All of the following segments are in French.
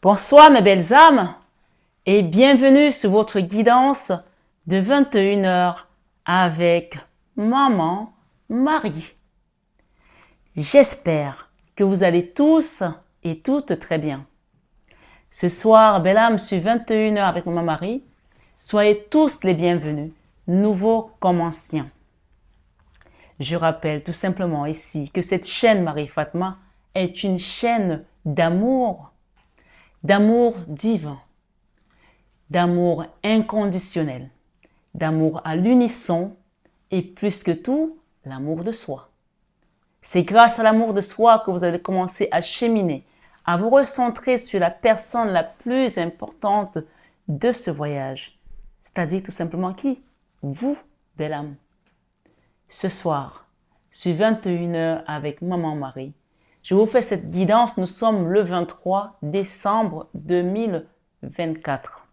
Bonsoir mes belles âmes et bienvenue sur votre guidance de 21 heures avec Maman Marie. J'espère que vous allez tous et toutes très bien. Ce soir, belles âmes, sur 21 heures avec Maman Marie, soyez tous les bienvenus, nouveaux comme anciens. Je rappelle tout simplement ici que cette chaîne Marie Fatma est une chaîne d'amour divin, d'amour inconditionnel, d'amour à l'unisson et plus que tout, l'amour de soi. C'est grâce à l'amour de soi que vous allez commencer à cheminer, à vous recentrer sur la personne la plus importante de ce voyage. C'est-à-dire tout simplement qui? Vous, belle âme. Ce soir, sur 21 heures avec Maman Marie, je vous fais cette guidance. Nous sommes le 23 décembre 2024.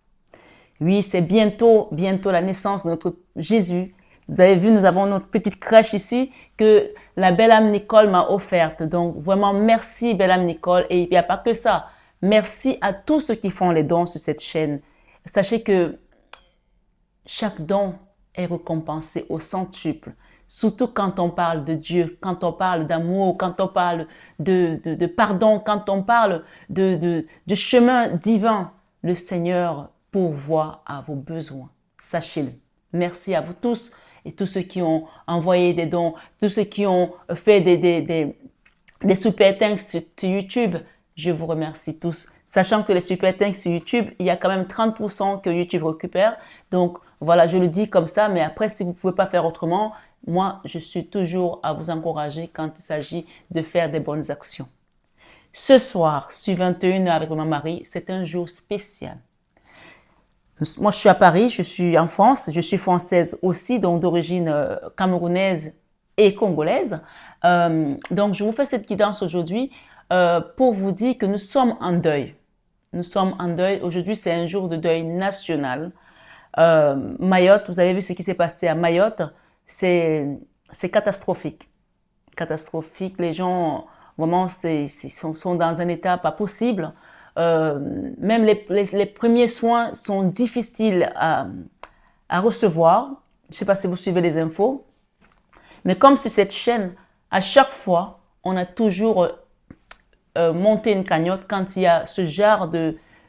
Oui, c'est bientôt la naissance de notre Jésus. Vous avez vu, nous avons notre petite crèche ici que la belle âme Nicole m'a offerte. Donc, vraiment, merci belle âme Nicole. Et il n'y a pas que ça. Merci à tous ceux qui font les dons sur cette chaîne. Sachez que chaque don est récompensé au centuple. Surtout quand on parle de Dieu, quand on parle d'amour, quand on parle de pardon, quand on parle de chemin divin, le Seigneur pourvoit à vos besoins. Sachez-le. Merci à vous tous et tous ceux qui ont envoyé des dons, tous ceux qui ont fait des super thanks sur YouTube. Je vous remercie tous. Sachant que les super thanks sur YouTube, il y a quand même 30% que YouTube récupère. Donc, voilà, je le dis comme ça, mais après, si vous ne pouvez pas faire autrement, moi, je suis toujours à vous encourager quand il s'agit de faire des bonnes actions. Ce soir, sur 21 heures avec Maman Marie, c'est un jour spécial. Moi, je suis à Paris, je suis en France, je suis française aussi, donc d'origine camerounaise et congolaise. Donc, je vous fais cette guidance aujourd'hui pour vous dire que nous sommes en deuil. Nous sommes en deuil. Aujourd'hui, c'est un jour de deuil national. Mayotte, vous avez vu ce qui s'est passé à Mayotte. C'est catastrophique. Catastrophique. Les gens, vraiment, sont dans un état pas possible. Même les premiers soins sont difficiles à recevoir. Je ne sais pas si vous suivez les infos. Mais comme sur cette chaîne, à chaque fois, on a toujours monté une cagnotte quand il y a ce genre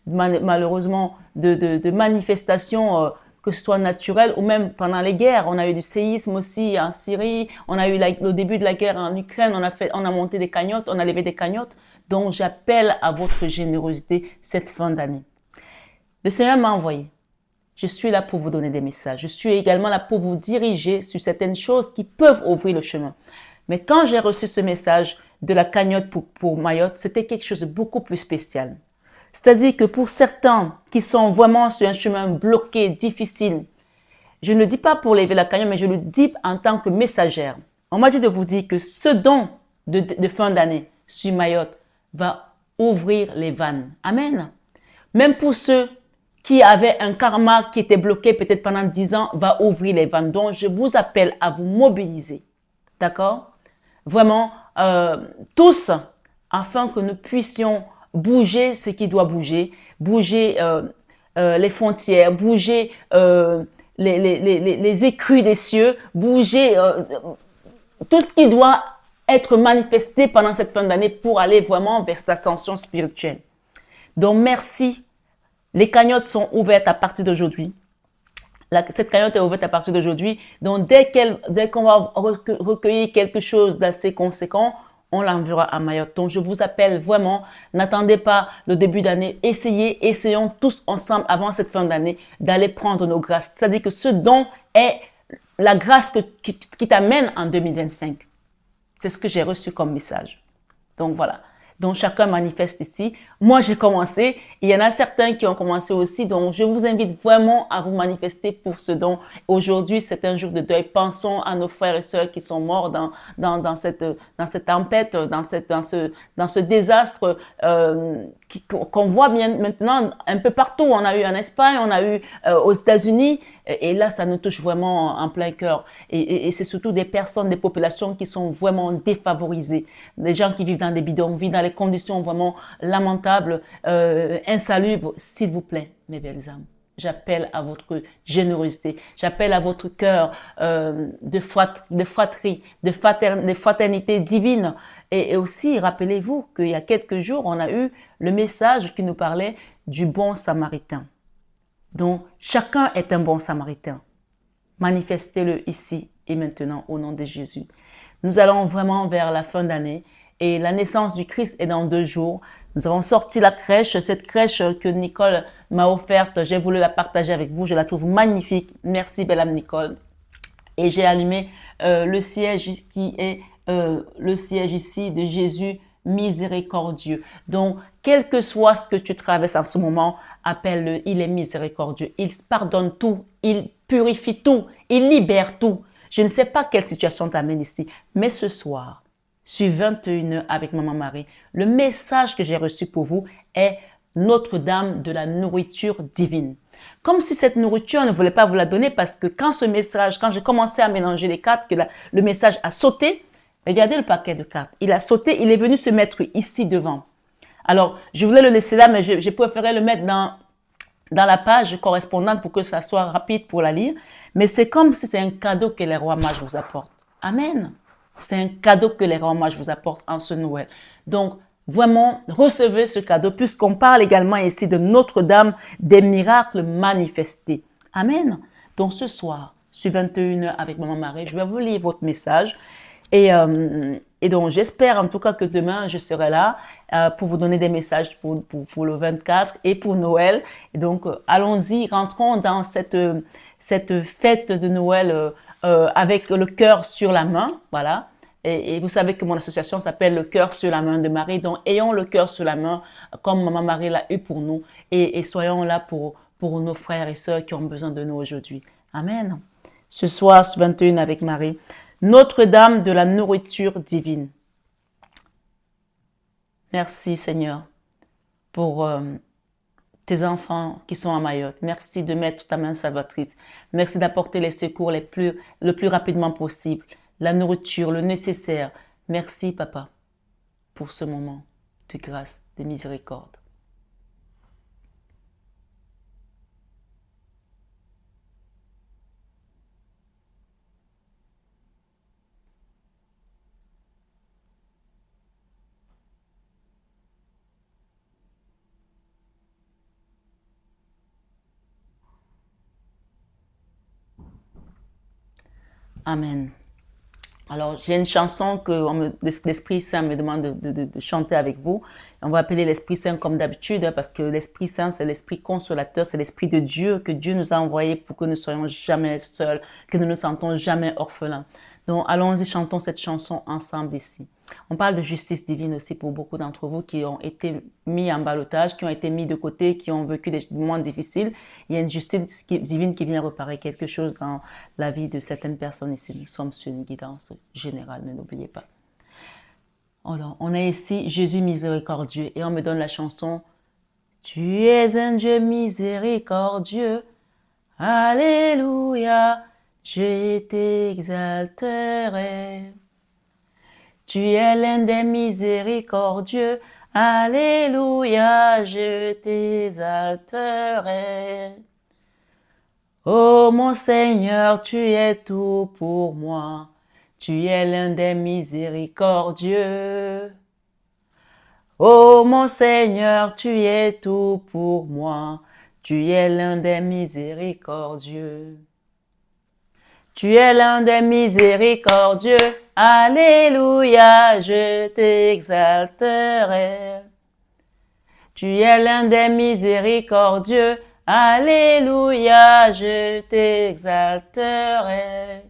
malheureusement, de manifestations que ce soit naturel ou même pendant les guerres. On a eu du séisme aussi en Syrie, on a eu le début de la guerre en Ukraine, on a monté des cagnottes, on a levé des cagnottes. Donc, j'appelle à votre générosité cette fin d'année. Le Seigneur m'a envoyé. Je suis là pour vous donner des messages. Je suis également là pour vous diriger sur certaines choses qui peuvent ouvrir le chemin. Mais quand j'ai reçu ce message de la cagnotte pour Mayotte, c'était quelque chose de beaucoup plus spécial. C'est-à-dire que pour certains qui sont vraiment sur un chemin bloqué, difficile, je ne le dis pas pour lever la cagnotte, mais je le dis en tant que messagère. On m'a dit de vous dire que ce don de fin d'année sur Mayotte va ouvrir les vannes. Amen. Même pour ceux qui avaient un karma qui était bloqué peut-être pendant 10 ans, va ouvrir les vannes. Donc, je vous appelle à vous mobiliser. D'accord? Vraiment, tous, afin que nous puissions bouger ce qui doit bouger, bouger les frontières, bouger les écrues des cieux, bouger tout ce qui doit être manifesté pendant cette fin d'année pour aller vraiment vers cette ascension spirituelle. Donc, merci. Les cagnottes sont ouvertes à partir d'aujourd'hui. Cette cagnotte est ouverte à partir d'aujourd'hui. Donc, dès qu'on va recueillir quelque chose d'assez conséquent, on l'enverra à Mayotte. Donc, je vous appelle vraiment, n'attendez pas le début d'année. Essayons tous ensemble, avant cette fin d'année, d'aller prendre nos grâces. C'est-à-dire que ce don est la grâce qui t'amène en 2025. C'est ce que j'ai reçu comme message. Donc, voilà. Donc, chacun manifeste ici. Moi, j'ai commencé. Il y en a certains qui ont commencé aussi. Donc, je vous invite vraiment à vous manifester pour ce don. Aujourd'hui, c'est un jour de deuil. Pensons à nos frères et sœurs qui sont morts dans cette tempête, dans ce désastre qu'on voit bien maintenant un peu partout. On a eu en Espagne, on a eu aux États-Unis. Et là, ça nous touche vraiment en plein cœur. Et c'est surtout des personnes, des populations qui sont vraiment défavorisées. Des gens qui vivent dans des bidonvilles, dans les conditions vraiment lamentables inconfortable, insalubre, s'il vous plaît, mes belles âmes. J'appelle à votre générosité, j'appelle à votre cœur de fratrie, de fraternité divine. Et aussi, rappelez-vous qu'il y a quelques jours, on a eu le message qui nous parlait du bon samaritain. Donc, chacun est un bon samaritain. Manifestez-le ici et maintenant au nom de Jésus. Nous allons vraiment vers la fin d'année et la naissance du Christ est dans 2 jours. Nous avons sorti la crèche, cette crèche que Nicole m'a offerte. J'ai voulu la partager avec vous. Je la trouve magnifique. Merci, belle âme Nicole. Et j'ai allumé le siège qui est le siège ici de Jésus miséricordieux. Donc, quel que soit ce que tu traverses en ce moment, appelle-le. Il est miséricordieux. Il pardonne tout. Il purifie tout. Il libère tout. Je ne sais pas quelle situation t'amène ici, mais ce soir, sur 21h avec Maman Marie, le message que j'ai reçu pour vous est Notre-Dame de la nourriture divine. Comme si cette nourriture ne voulait pas vous la donner parce que quand j'ai commencé à mélanger les cartes, que le message a sauté, regardez le paquet de cartes. Il a sauté, il est venu se mettre ici devant. Alors, je voulais le laisser là, mais j'ai préféré le mettre dans la page correspondante pour que ça soit rapide pour la lire. Mais c'est comme si c'est un cadeau que les rois mages vous apportent. Amen. C'est un cadeau que les rois mages vous apportent en ce Noël. Donc, vraiment, recevez ce cadeau puisqu'on parle également ici de Notre-Dame des miracles manifestés. Amen. Donc, ce soir, sur 21h avec Maman Marie, je vais vous lire votre message. Et donc, j'espère en tout cas que demain, je serai là pour vous donner des messages pour le 24 et pour Noël. Et donc, allons-y, rentrons dans cette fête de Noël avec le cœur sur la main. Voilà. Et vous savez que mon association s'appelle le cœur sur la main de Marie. Donc, ayons le cœur sur la main comme Maman Marie l'a eu pour nous. Et soyons là pour nos frères et sœurs qui ont besoin de nous aujourd'hui. Amen. Ce soir, 21 avec Marie. Notre-Dame de la nourriture divine. Merci Seigneur pour tes enfants qui sont à Mayotte. Merci de mettre ta main salvatrice. Merci d'apporter les secours le plus rapidement possible. La nourriture, le nécessaire. Merci Papa pour ce moment de grâce, de miséricorde. Amen. Alors, j'ai une chanson que l'Esprit Saint me demande de chanter avec vous. On va appeler l'Esprit Saint comme d'habitude, hein, parce que l'Esprit Saint, c'est l'Esprit consolateur, c'est l'Esprit de Dieu que Dieu nous a envoyé pour que nous ne soyons jamais seuls, que nous ne nous sentons jamais orphelins. Donc, allons-y, chantons cette chanson ensemble ici. On parle de justice divine aussi pour beaucoup d'entre vous qui ont été mis en ballottage, qui ont été mis de côté, qui ont vécu des moments difficiles. Il y a une justice divine qui vient réparer quelque chose dans la vie de certaines personnes ici. Nous sommes sur une guidance générale, ne l'oubliez pas. Alors, on est ici, Jésus miséricordieux, et on me donne la chanson « Tu es un Dieu miséricordieux, Alléluia, je t'exalterai. » Tu es l'un des miséricordieux, Alléluia, je t'exalterai. Ô mon Seigneur, tu es tout pour moi, tu es l'un des miséricordieux. Ô mon Seigneur, tu es tout pour moi, tu es l'un des miséricordieux. Tu es l'un des miséricordieux, Alléluia, je t'exalterai. Tu es l'un des miséricordieux, Alléluia, je t'exalterai.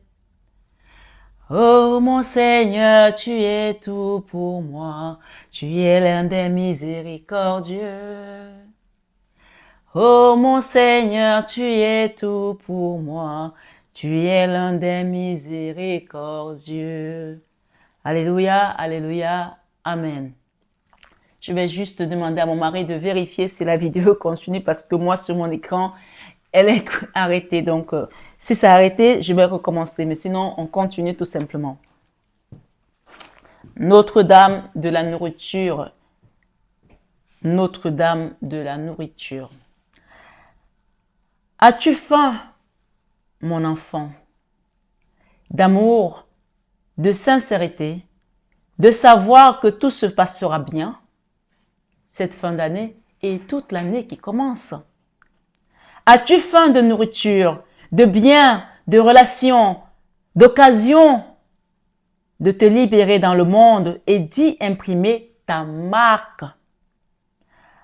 Oh mon Seigneur, tu es tout pour moi, tu es l'un des miséricordieux. Oh mon Seigneur, tu es tout pour moi, tu es l'un des miséricordieux. Alléluia, alléluia, amen. Je vais juste demander à mon mari de vérifier si la vidéo continue parce que moi, sur mon écran, elle est arrêtée. Donc, si c'est arrêté, je vais recommencer. Mais sinon, on continue tout simplement. Notre-Dame de la nourriture Notre-Dame de la nourriture. As-tu faim, mon enfant, d'amour, de sincérité, de savoir que tout se passera bien cette fin d'année et toute l'année qui commence? As-tu faim de nourriture, de biens, de relations, d'occasions de te libérer dans le monde et d'y imprimer ta marque?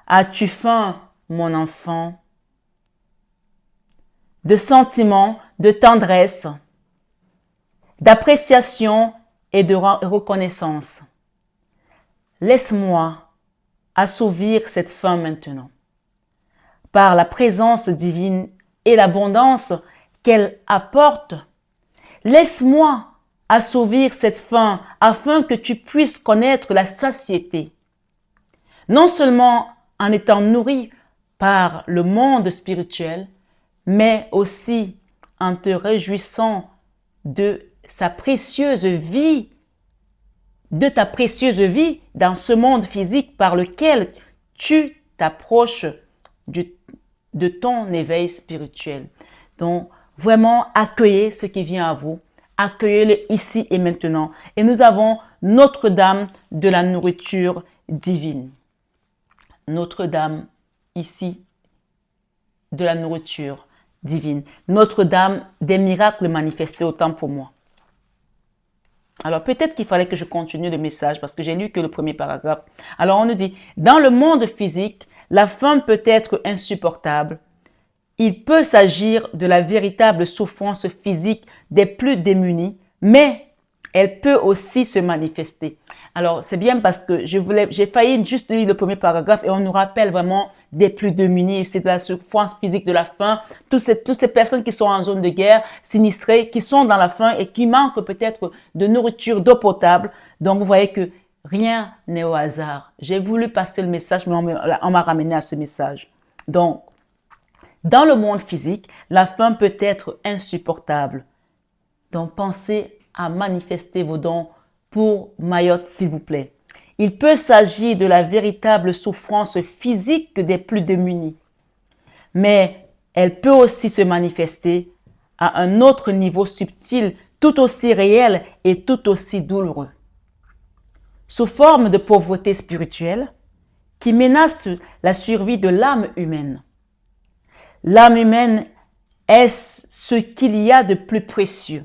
As-tu faim, mon enfant, de sentiments, de tendresse, d'appréciation et de reconnaissance? Laisse-moi assouvir cette faim maintenant, par la présence divine et l'abondance qu'elle apporte. Laisse-moi assouvir cette faim afin que tu puisses connaître la satiété, non seulement en étant nourri par le monde spirituel, mais aussi en te réjouissant de sa précieuse vie, de ta précieuse vie dans ce monde physique par lequel tu t'approches de ton éveil spirituel. Donc, vraiment, accueillez ce qui vient à vous. Accueillez-le ici et maintenant. Et nous avons Notre-Dame de la nourriture divine. Notre-Dame ici de la nourriture divine. Notre-Dame des miracles manifestés, autant pour moi. Alors peut-être qu'il fallait que je continue le message parce que j'ai lu que le premier paragraphe. Alors on nous dit, dans le monde physique, la faim peut être insupportable. Il peut s'agir de la véritable souffrance physique des plus démunis, mais elle peut aussi se manifester. Alors, c'est bien parce que j'ai failli juste lire le premier paragraphe et on nous rappelle vraiment des plus démunis. C'est de la souffrance physique, de la faim. Toutes ces personnes qui sont en zone de guerre, sinistrées, qui sont dans la faim et qui manquent peut-être de nourriture, d'eau potable. Donc, vous voyez que rien n'est au hasard. J'ai voulu passer le message, mais on m'a ramené à ce message. Donc, dans le monde physique, la faim peut être insupportable. Donc, pensez à manifester vos dons pour Mayotte, s'il vous plaît. Il peut s'agir de la véritable souffrance physique des plus démunis, mais elle peut aussi se manifester à un autre niveau subtil, tout aussi réel et tout aussi douloureux. Sous forme de pauvreté spirituelle qui menace la survie de l'âme humaine. L'âme humaine est ce qu'il y a de plus précieux.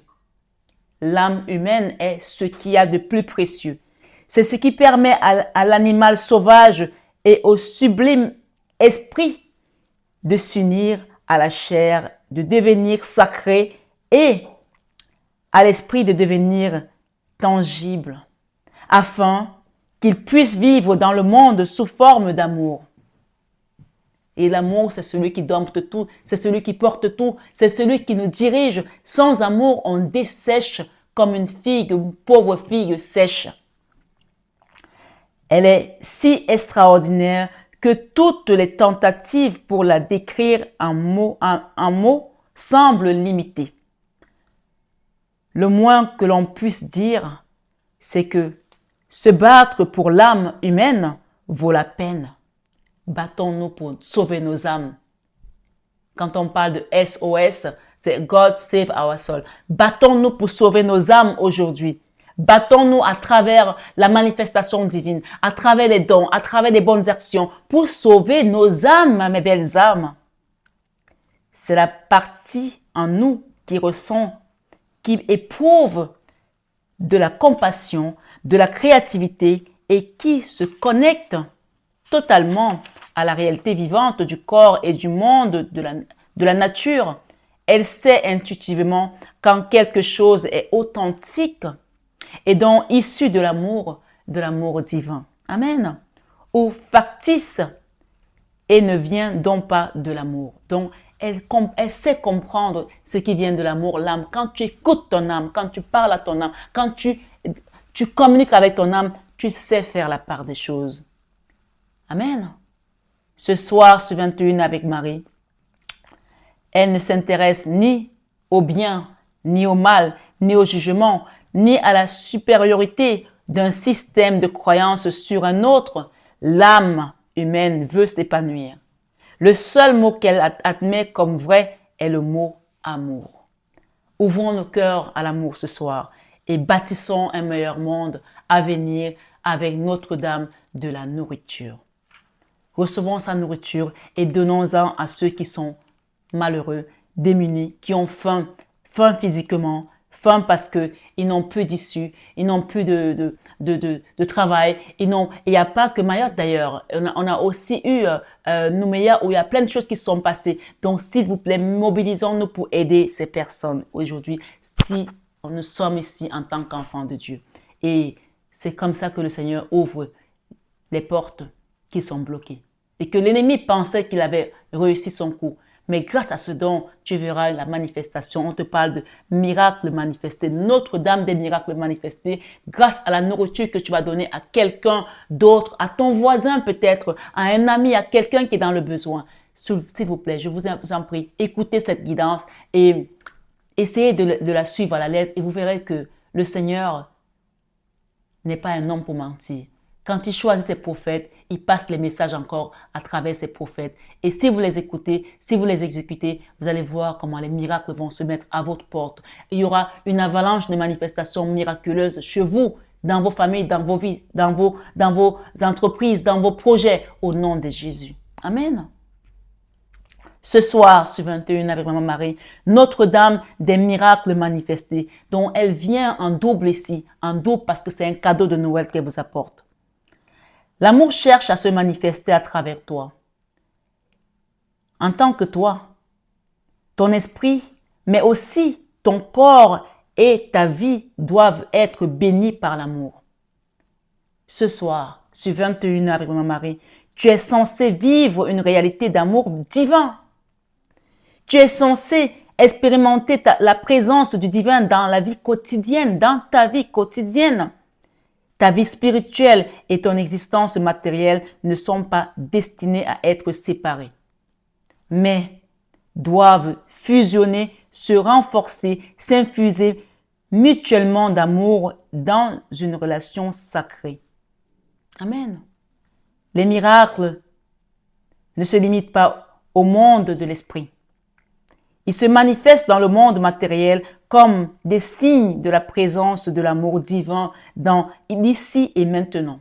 L'âme humaine est ce qu'il y a de plus précieux. C'est ce qui permet à l'animal sauvage et au sublime esprit de s'unir à la chair, de devenir sacré et à l'esprit de devenir tangible, afin qu'il puisse vivre dans le monde sous forme d'amour. Et l'amour, c'est celui qui dompte tout, c'est celui qui porte tout, c'est celui qui nous dirige. Sans amour, on dessèche comme une figue, une pauvre figue sèche. Elle est si extraordinaire que toutes les tentatives pour la décrire en mots semblent limitées. Le moins que l'on puisse dire, c'est que se battre pour l'âme humaine vaut la peine. Battons-nous pour sauver nos âmes. Quand on parle de SOS, c'est God Save Our Soul. Battons-nous pour sauver nos âmes aujourd'hui. Battons-nous à travers la manifestation divine, à travers les dons, à travers les bonnes actions, pour sauver nos âmes, mes belles âmes. C'est la partie en nous qui ressent, qui éprouve de la compassion, de la créativité et qui se connecte totalement à la réalité vivante du corps et du monde de la nature. Elle sait intuitivement quand quelque chose est authentique et donc issu de l'amour divin. Amen. Ou factice et ne vient donc pas de l'amour. Donc, elle sait comprendre ce qui vient de l'amour, l'âme. Quand tu écoutes ton âme, quand tu parles à ton âme, quand tu communiques avec ton âme, tu sais faire la part des choses. Amen. Ce soir, ce 21 avec Marie, elle ne s'intéresse ni au bien, ni au mal, ni au jugement, ni à la supériorité d'un système de croyance sur un autre. L'âme humaine veut s'épanouir. Le seul mot qu'elle admet comme vrai est le mot amour. Ouvrons nos cœurs à l'amour ce soir et bâtissons un meilleur monde à venir avec Notre-Dame de la nourriture. Recevons sa nourriture et donnons-en à ceux qui sont malheureux, démunis, qui ont faim, faim physiquement, faim parce qu'ils n'ont plus d'issue, ils n'ont plus de travail. Il n'y a pas que Mayotte d'ailleurs. On a aussi eu Nouméa où il y a plein de choses qui se sont passées. Donc s'il vous plaît, mobilisons-nous pour aider ces personnes aujourd'hui si nous sommes ici en tant qu'enfants de Dieu. Et c'est comme ça que le Seigneur ouvre les portes qui sont bloquées. Et que l'ennemi pensait qu'il avait réussi son coup. Mais grâce à ce don, tu verras la manifestation. On te parle de miracles manifestés. Notre-Dame des miracles manifestés grâce à la nourriture que tu vas donner à quelqu'un d'autre, à ton voisin peut-être, à un ami, à quelqu'un qui est dans le besoin. S'il vous plaît, je vous en prie, écoutez cette guidance et essayez de la suivre à la lettre et vous verrez que le Seigneur n'est pas un homme pour mentir. Quand il choisit ses prophètes, il passe les messages encore à travers ses prophètes. Et si vous les écoutez, si vous les exécutez, vous allez voir comment les miracles vont se mettre à votre porte. Il y aura une avalanche de manifestations miraculeuses chez vous, dans vos familles, dans vos vies, dans vos entreprises, dans vos projets, au nom de Jésus. Amen. Ce soir, sur 21 avec Maman Marie, Notre-Dame des miracles manifestés, dont elle vient en double ici, en double parce que c'est un cadeau de Noël qu'elle vous apporte. L'amour cherche à se manifester à travers toi. En tant que toi, ton esprit, mais aussi ton corps et ta vie doivent être bénis par l'amour. Ce soir, sur 21 avec Maman Marie, tu es censé vivre une réalité d'amour divin. Tu es censé expérimenter la présence du divin dans la vie quotidienne, dans ta vie quotidienne. Ta vie spirituelle et ton existence matérielle ne sont pas destinées à être séparées, mais doivent fusionner, se renforcer, s'infuser mutuellement d'amour dans une relation sacrée. Amen. Les miracles ne se limitent pas au monde de l'esprit. Ils se manifestent dans le monde matériel comme des signes de la présence de l'amour divin dans l'ici et maintenant.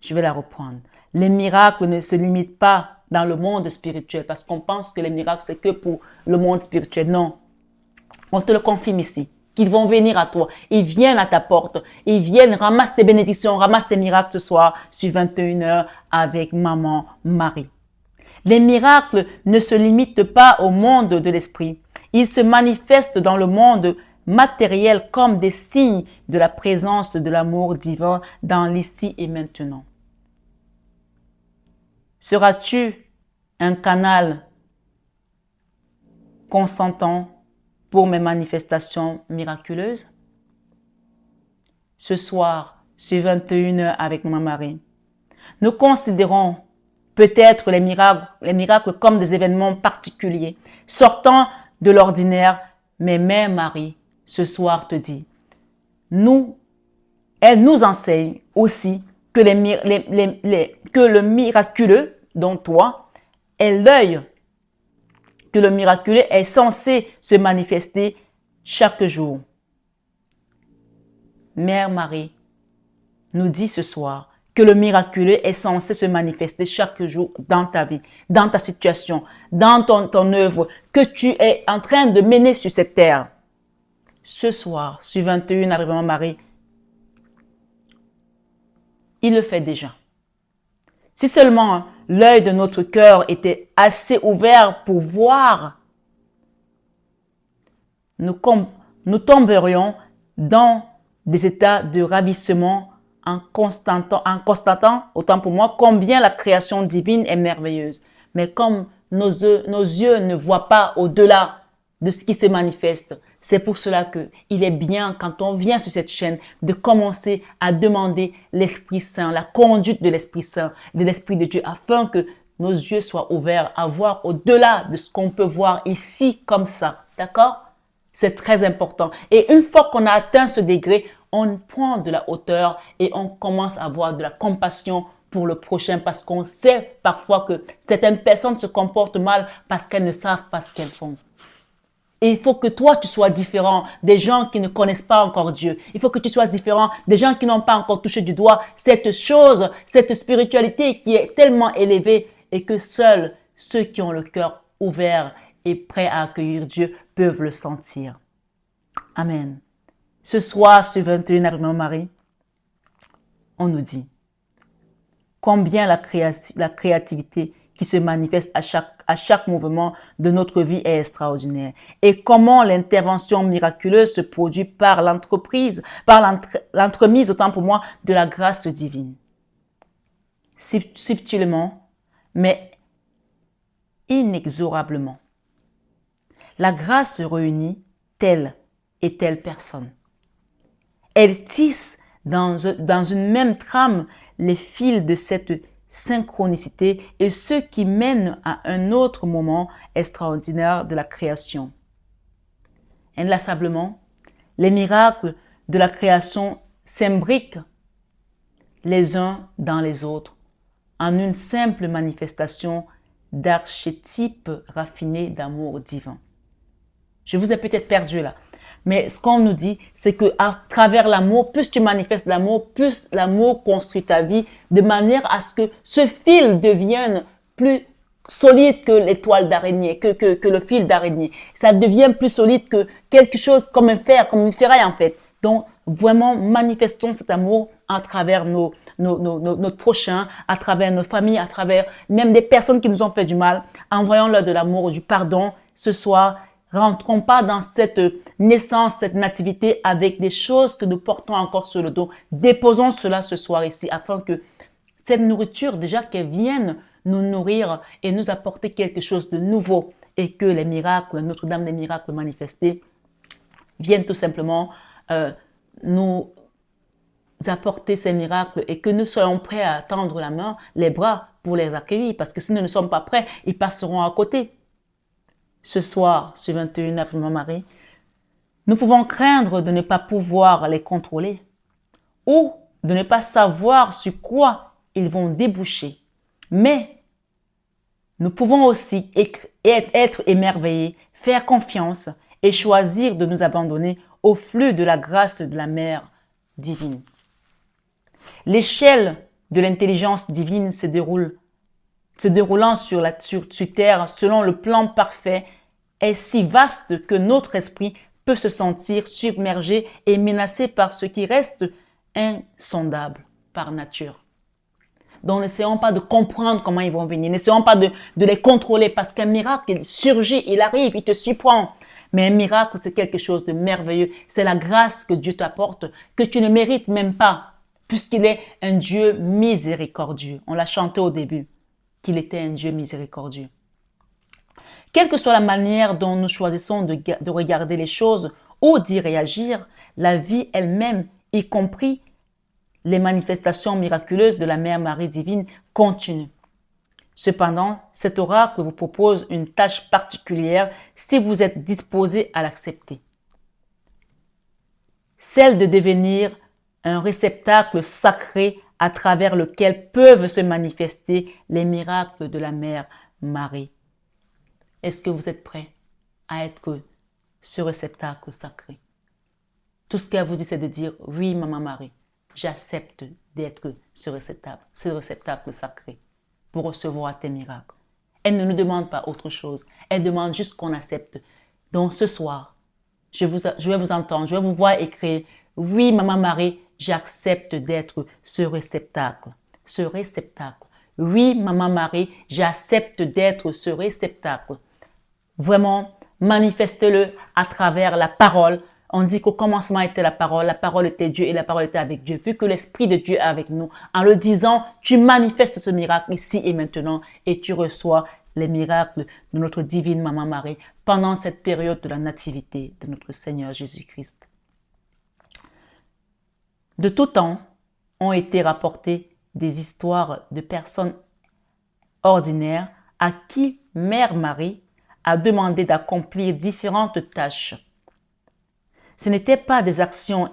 Je vais la reprendre. Les miracles ne se limitent pas dans le monde spirituel parce qu'on pense que les miracles, c'est que pour le monde spirituel. Non. On te le confirme ici. Qu'ils vont venir à toi. Ils viennent à ta porte. Ils viennent, ramasse tes bénédictions, ramasse tes miracles ce soir sur 21h avec Maman Marie. Les miracles ne se limitent pas au monde de l'esprit. Ils se manifestent dans le monde matériel comme des signes de la présence de l'amour divin dans l'ici et maintenant. Seras-tu un canal consentant pour mes manifestations miraculeuses? Ce soir, sur 21h avec Maman Marie, nous considérons peut-être les miracles comme des événements particuliers, sortant de l'ordinaire, mais Mère Marie, ce soir te dit, elle nous enseigne aussi que le miraculeux, dont toi, est l'œil, que le miraculeux est censé se manifester chaque jour. Mère Marie nous dit ce soir, que le miraculeux est censé se manifester chaque jour dans ta vie, dans ta situation, dans ton œuvre que tu es en train de mener sur cette terre. Ce soir, sur 21 avec Maman Marie, il le fait déjà. Si seulement l'œil de notre cœur était assez ouvert pour voir, nous tomberions dans des états de ravissement en constatant, autant pour moi, combien la création divine est merveilleuse. Mais comme nos yeux ne voient pas au-delà de ce qui se manifeste, c'est pour cela qu'il est bien, quand on vient sur cette chaîne, de commencer à demander l'Esprit Saint, la conduite de l'Esprit Saint, de l'Esprit de Dieu, afin que nos yeux soient ouverts à voir au-delà de ce qu'on peut voir ici comme ça. D'accord? C'est très important. Et une fois qu'on a atteint ce degré, on prend de la hauteur et on commence à avoir de la compassion pour le prochain parce qu'on sait parfois que certaines personnes se comportent mal parce qu'elles ne savent pas ce qu'elles font. Et il faut que toi, tu sois différent des gens qui ne connaissent pas encore Dieu. Il faut que tu sois différent des gens qui n'ont pas encore touché du doigt cette chose, cette spiritualité qui est tellement élevée et que seuls ceux qui ont le cœur ouvert et prêts à accueillir Dieu peuvent le sentir. Amen. Ce soir, sur 21 avec Marie, on nous dit combien la créativité qui se manifeste à chaque mouvement de notre vie est extraordinaire et comment l'intervention miraculeuse se produit par l'entremise, autant pour moi, de la grâce divine. Subtilement, mais inexorablement. La grâce réunit telle et telle personne. Elle tisse dans une même trame les fils de cette synchronicité et ce qui mène à un autre moment extraordinaire de la création. Inlassablement, les miracles de la création s'imbriquent les uns dans les autres en une simple manifestation d'archétypes raffinés d'amour divin. Je vous ai peut-être perdu là. Mais ce qu'on nous dit, c'est que à travers l'amour, plus tu manifestes l'amour, plus l'amour construit ta vie de manière à ce que ce fil devienne plus solide que l'étoile d'araignée, que le fil d'araignée. Ça devient plus solide que quelque chose comme un fer, comme une ferraille en fait. Donc, vraiment, manifestons cet amour à travers notre prochain, à travers nos familles, à travers même des personnes qui nous ont fait du mal. Envoyons-leur de l'amour, du pardon ce soir. Rentrons pas dans cette naissance, cette nativité avec des choses que nous portons encore sur le dos. Déposons cela ce soir ici afin que cette nourriture, déjà qu'elle vienne nous nourrir et nous apporter quelque chose de nouveau et que les miracles, Notre-Dame des miracles manifestés viennent tout simplement nous apporter ces miracles et que nous soyons prêts à tendre la main, les bras pour les accueillir parce que si nous ne sommes pas prêts, ils passeront à côté. Ce soir, sur 21 après Marie, nous pouvons craindre de ne pas pouvoir les contrôler ou de ne pas savoir sur quoi ils vont déboucher. Mais nous pouvons aussi être émerveillés, faire confiance et choisir de nous abandonner au flux de la grâce de la Mère divine. L'échelle de l'intelligence divine se déroulant sur terre selon le plan parfait est si vaste que notre esprit peut se sentir submergé et menacé par ce qui reste insondable par nature. Donc, n'essayons pas de comprendre comment ils vont venir. N'essayons pas de les contrôler parce qu'un miracle, il surgit, il arrive, il te surprend. Mais un miracle, c'est quelque chose de merveilleux. C'est la grâce que Dieu t'apporte, que tu ne mérites même pas, puisqu'il est un Dieu miséricordieux. On l'a chanté au début, qu'il était un Dieu miséricordieux. Quelle que soit la manière dont nous choisissons de regarder les choses ou d'y réagir, la vie elle-même, y compris les manifestations miraculeuses de la Mère Marie divine, continue. Cependant, cet oracle vous propose une tâche particulière si vous êtes disposé à l'accepter. Celle de devenir un réceptacle sacré à travers lequel peuvent se manifester les miracles de la Mère Marie. Est-ce que vous êtes prêt à être ce réceptacle sacré? Tout ce qu'elle vous dit, c'est de dire, oui, Maman Marie, j'accepte d'être ce réceptacle sacré pour recevoir tes miracles. Elle ne nous demande pas autre chose. Elle demande juste qu'on accepte. Donc ce soir, je vais vous entendre, je vais vous voir écrire, oui, Maman Marie, j'accepte d'être ce réceptacle. Ce réceptacle. Oui, Maman Marie, j'accepte d'être ce réceptacle. Vraiment, manifeste-le à travers la parole. On dit qu'au commencement était la parole était Dieu et la parole était avec Dieu. Vu que l'Esprit de Dieu est avec nous, en le disant, tu manifestes ce miracle ici et maintenant et tu reçois les miracles de notre divine Maman Marie pendant cette période de la nativité de notre Seigneur Jésus-Christ. De tout temps ont été rapportées des histoires de personnes ordinaires à qui Mère Marie a demandé d'accomplir différentes tâches. Ce n'étaient pas des actions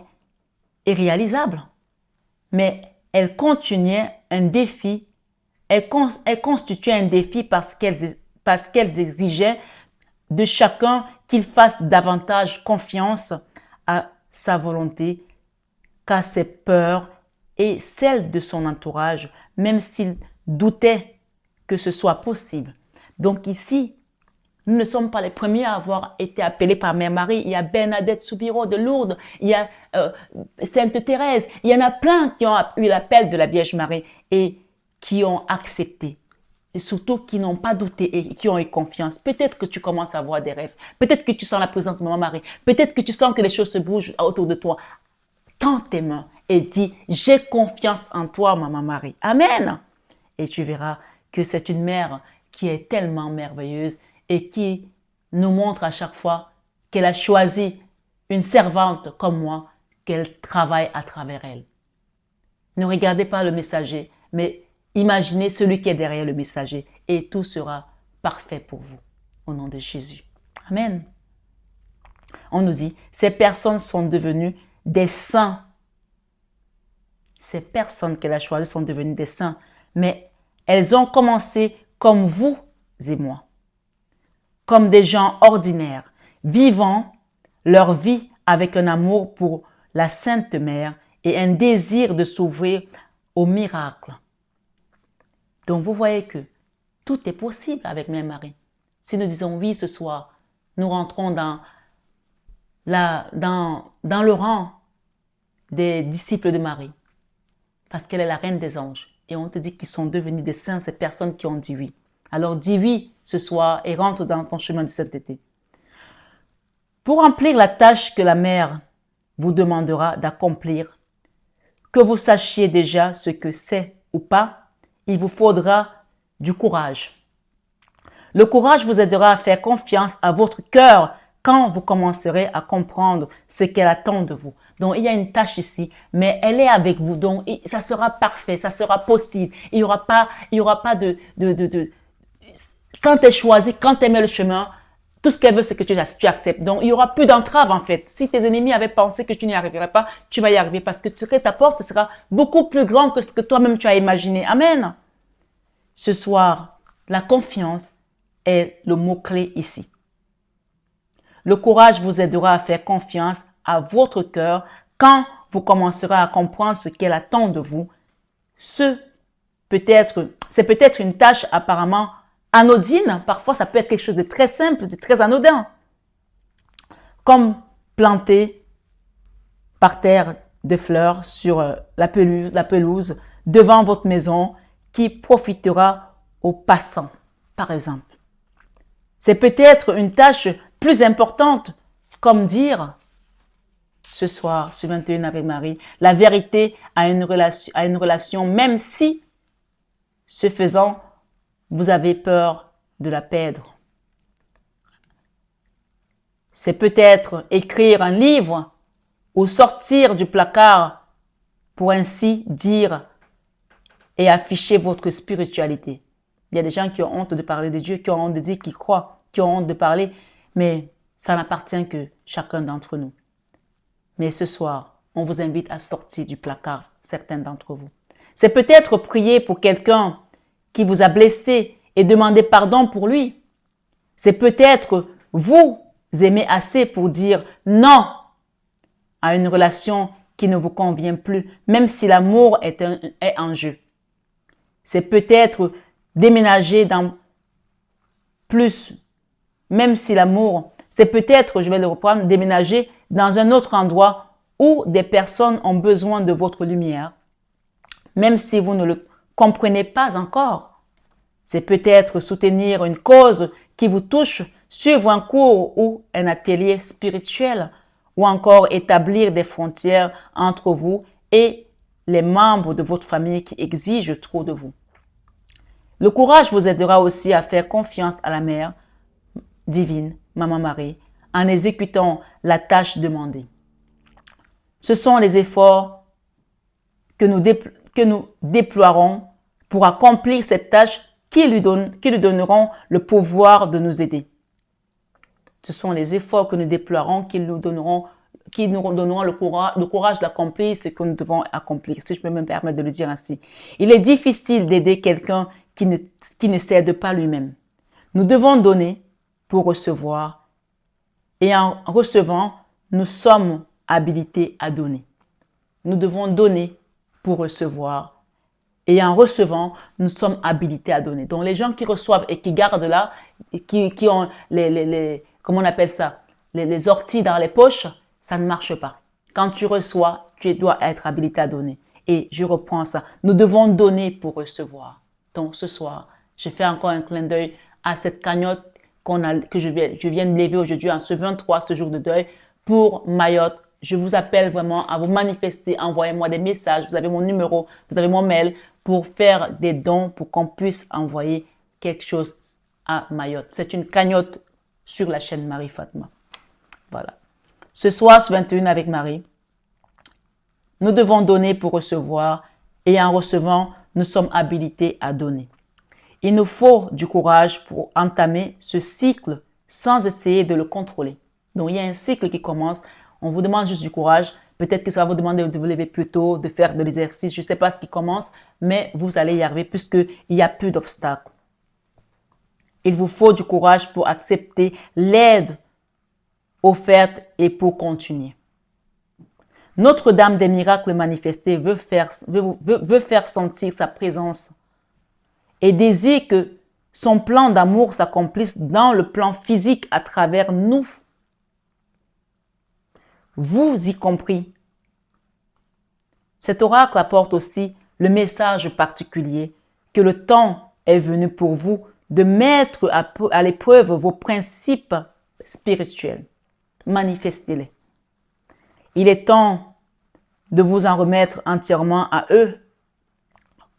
irréalisables, mais elles contenaient un défi, elles constituaient un défi parce qu'elles exigeaient de chacun qu'il fasse davantage confiance à sa volonté qu'à ses peurs et celles de son entourage, même s'il doutait que ce soit possible. Donc ici, nous ne sommes pas les premiers à avoir été appelés par Mère Marie. Il y a Bernadette Soubirous de Lourdes, il y a Sainte Thérèse, il y en a plein qui ont eu l'appel de la Vierge Marie et qui ont accepté. Et surtout qui n'ont pas douté et qui ont eu confiance. Peut-être que tu commences à avoir des rêves. Peut-être que tu sens la présence de Maman Marie. Peut-être que tu sens que les choses se bougent autour de toi. Tends tes mains et dis, j'ai confiance en toi, Maman Marie. Amen. Et tu verras que c'est une mère qui est tellement merveilleuse et qui nous montre à chaque fois qu'elle a choisi une servante comme moi, qu'elle travaille à travers elle. Ne regardez pas le messager, mais imaginez celui qui est derrière le messager et tout sera parfait pour vous. Au nom de Jésus. Amen. On nous dit, ces personnes sont devenues des saints. Ces personnes qu'elle a choisies sont devenues des saints, mais elles ont commencé comme vous et moi, comme des gens ordinaires, vivant leur vie avec un amour pour la Sainte Mère et un désir de s'ouvrir au miracle. Donc vous voyez que tout est possible avec Mère Marie. Si nous disons oui ce soir, nous rentrons dans le rang des disciples de Marie, parce qu'elle est la reine des anges. Et on te dit qu'ils sont devenus des saints, ces personnes qui ont dit oui. Alors dis oui ce soir et rentre dans ton chemin de sainteté. Pour remplir la tâche que la mère vous demandera d'accomplir, que vous sachiez déjà ce que c'est ou pas, il vous faudra du courage. Le courage vous aidera à faire confiance à votre cœur quand vous commencerez à comprendre ce qu'elle attend de vous. Donc, il y a une tâche ici, mais elle est avec vous. Donc, ça sera parfait, ça sera possible. Il y aura pas de quand tu es choisi, quand tu aimes le chemin, tout ce qu'elle veut, c'est que tu acceptes. Donc, il y aura plus d'entrave, en fait. Si tes ennemis avaient pensé que tu n'y arriverais pas, tu vas y arriver parce que ce que t'apportes sera beaucoup plus grand que ce que toi-même tu as imaginé. Amen. Ce soir, la confiance est le mot-clé ici. Le courage vous aidera à faire confiance à votre cœur quand vous commencerez à comprendre ce qu'elle attend de vous. C'est peut-être une tâche apparemment anodine. Parfois, ça peut être quelque chose de très simple, de très anodin. Comme planter par terre des fleurs sur la pelouse devant votre maison qui profitera aux passants, par exemple. C'est peut-être une tâche plus importante, comme dire ce soir, ce 21 avec Marie, la vérité à une relation, même si, ce faisant, vous avez peur de la perdre. C'est peut-être écrire un livre ou sortir du placard pour ainsi dire et afficher votre spiritualité. Il y a des gens qui ont honte de parler de Dieu, qui ont honte de dire qu'ils croient, qui ont honte de parler, mais ça n'appartient que chacun d'entre nous. Mais ce soir, on vous invite à sortir du placard, certains d'entre vous. C'est peut-être prier pour quelqu'un qui vous a blessé et demander pardon pour lui. C'est peut-être vous aimer assez pour dire non à une relation qui ne vous convient plus, même si l'amour est en jeu. C'est peut-être déménager dans plus, même si l'amour, c'est peut-être, je vais le reprendre, déménager dans un autre endroit où des personnes ont besoin de votre lumière, même si vous ne le comprenez pas encore. C'est peut-être soutenir une cause qui vous touche, suivre un cours ou un atelier spirituel, ou encore établir des frontières entre vous et les membres de votre famille qui exigent trop de vous. Le courage vous aidera aussi à faire confiance à la Mère divine, Maman Marie, en exécutant la tâche demandée. Ce sont les efforts que nous déploierons pour accomplir cette tâche qui lui donneront le pouvoir de nous aider. Ce sont les efforts que nous déploierons qui nous donneront qui nous donneront le courage d'accomplir ce que nous devons accomplir, si je peux me permettre de le dire ainsi. Il est difficile d'aider quelqu'un qui ne s'aide pas lui-même. Nous devons donner pour recevoir, et en recevant, nous sommes habilités à donner. Nous devons donner pour recevoir, et en recevant, nous sommes habilités à donner. Donc les gens qui reçoivent et qui gardent là, et qui ont comment on appelle ça, les orties dans les poches, ça ne marche pas. Quand tu reçois, tu dois être habilité à donner. Et je reprends ça. Nous devons donner pour recevoir. Donc ce soir, je fais encore un clin d'œil à cette cagnotte que je viens de lever aujourd'hui en ce 23, ce jour de deuil, pour Mayotte. Je vous appelle vraiment à vous manifester. Envoyez-moi des messages. Vous avez mon numéro, vous avez mon mail pour faire des dons pour qu'on puisse envoyer quelque chose à Mayotte. C'est une cagnotte sur la chaîne Marie Fatma. Voilà. Ce soir, ce 21 avec Marie, nous devons donner pour recevoir et en recevant, nous sommes habilités à donner. Il nous faut du courage pour entamer ce cycle sans essayer de le contrôler. Donc, il y a un cycle qui commence. On vous demande juste du courage. Peut-être que ça va vous demander de vous lever plus tôt, de faire de l'exercice. Je ne sais pas ce qui commence, mais vous allez y arriver puisqu'il n'y a plus d'obstacles. Il vous faut du courage pour accepter l'aide offerte et pour continuer. Notre-Dame des miracles manifestés veut faire sentir sa présence et désire que son plan d'amour s'accomplisse dans le plan physique à travers nous. Vous y compris. Cet oracle apporte aussi le message particulier que le temps est venu pour vous de mettre à l'épreuve vos principes spirituels. Manifestez-les. Il est temps de vous en remettre entièrement à eux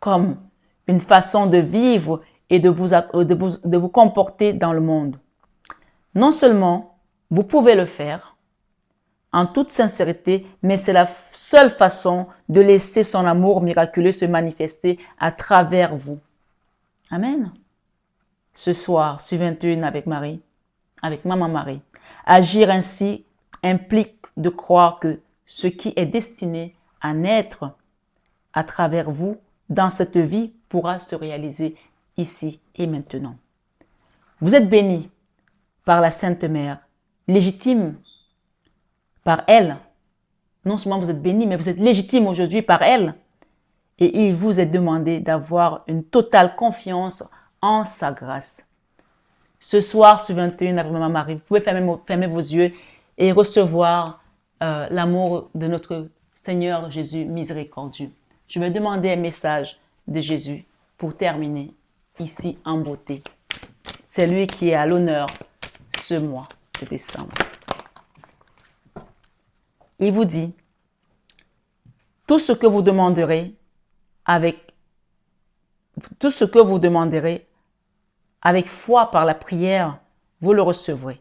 comme une façon de vivre et de vous comporter dans le monde. Non seulement vous pouvez le faire en toute sincérité, mais c'est la seule façon de laisser son amour miraculeux se manifester à travers vous. Amen. Ce soir, sur 21 avec Marie, avec Maman Marie, agir ainsi implique de croire que ce qui est destiné à naître à travers vous dans cette vie pourra se réaliser ici et maintenant. Vous êtes bénis par la Sainte Mère, légitime par elle. Non seulement vous êtes bénis, mais vous êtes légitime aujourd'hui par elle. Et il vous est demandé d'avoir une totale confiance en sa grâce. Ce soir, ce 21 avec Maman Marie, vous pouvez fermer vos yeux et recevoir l'amour de notre Seigneur Jésus miséricordieux. Je vais demander un message de Jésus pour terminer ici en beauté. C'est lui qui est à l'honneur ce mois de décembre. Il vous dit, tout ce que vous demanderez avec foi par la prière, vous le recevrez.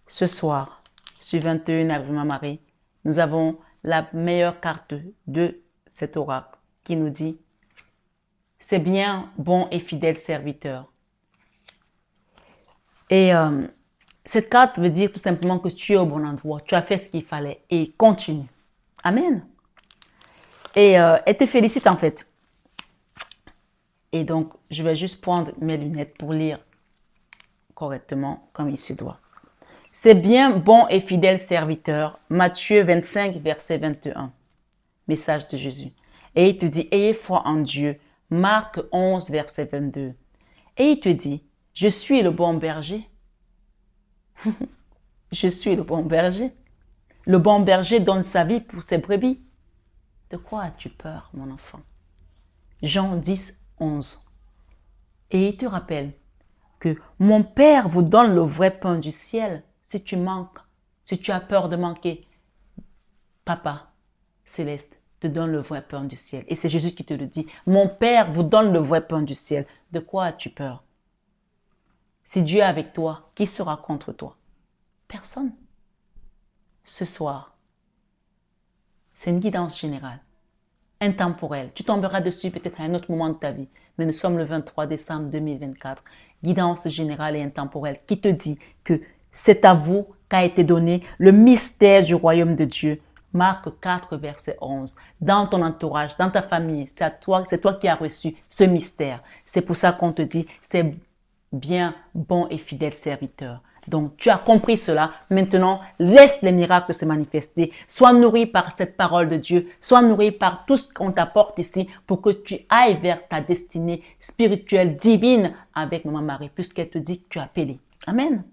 Ce soir, sur 21 avec Maman Marie, nous avons la meilleure carte de cet oracle qui nous dit « C'est bien, bon et fidèle serviteur ». Et cette carte veut dire tout simplement que tu es au bon endroit, tu as fait ce qu'il fallait et continue. Amen. Et elle te félicite en fait. Et donc, je vais juste prendre mes lunettes pour lire correctement comme il se doit. C'est bien, bon et fidèle serviteur. Matthieu 25, verset 21. Message de Jésus. Et il te dit, ayez foi en Dieu. Marc 11, verset 22. Et il te dit, je suis le bon berger. Je suis le bon berger. Le bon berger donne sa vie pour ses brebis. De quoi as-tu peur, mon enfant? Jean 10, 11. Et il te rappelle que mon Père vous donne le vrai pain du ciel. Si tu manques, si tu as peur de manquer, Papa Céleste te donne le vrai pain du ciel. Et c'est Jésus qui te le dit. Mon Père vous donne le vrai pain du ciel. De quoi as-tu peur? Si Dieu est avec toi, qui sera contre toi? Personne. Ce soir, c'est une guidance générale, intemporelle. Tu tomberas dessus peut-être à un autre moment de ta vie. Mais nous sommes le 23 décembre 2024. Guidance générale et intemporelle qui te dit que c'est à vous qu'a été donné le mystère du royaume de Dieu. Marc 4, verset 11. Dans ton entourage, dans ta famille, c'est toi qui as reçu ce mystère. C'est pour ça qu'on te dit, c'est bien, bon et fidèle serviteur. Donc, tu as compris cela. Maintenant, laisse les miracles se manifester. Sois nourri par cette parole de Dieu. Sois nourri par tout ce qu'on t'apporte ici pour que tu ailles vers ta destinée spirituelle, divine avec Maman Marie, puisqu'elle te dit que tu as appelé. Amen.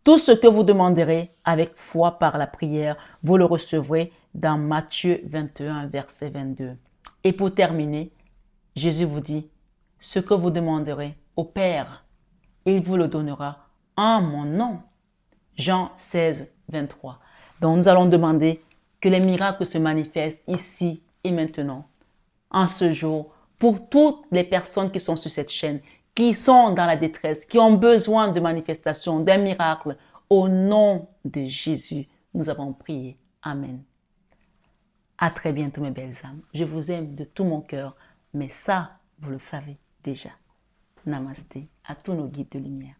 Tout ce que vous demanderez avec foi par la prière, vous le recevrez dans Matthieu 21, verset 22. Et pour terminer, Jésus vous dit, ce que vous demanderez au Père, il vous le donnera en mon nom. Jean 16, 23. Donc nous allons demander que les miracles se manifestent ici et maintenant, en ce jour, pour toutes les personnes qui sont sur cette chaîne, qui sont dans la détresse, qui ont besoin de manifestations, d'un miracle. Au nom de Jésus, nous avons prié. Amen. À très bientôt mes belles âmes. Je vous aime de tout mon cœur, mais ça, vous le savez déjà. Namasté à tous nos guides de lumière.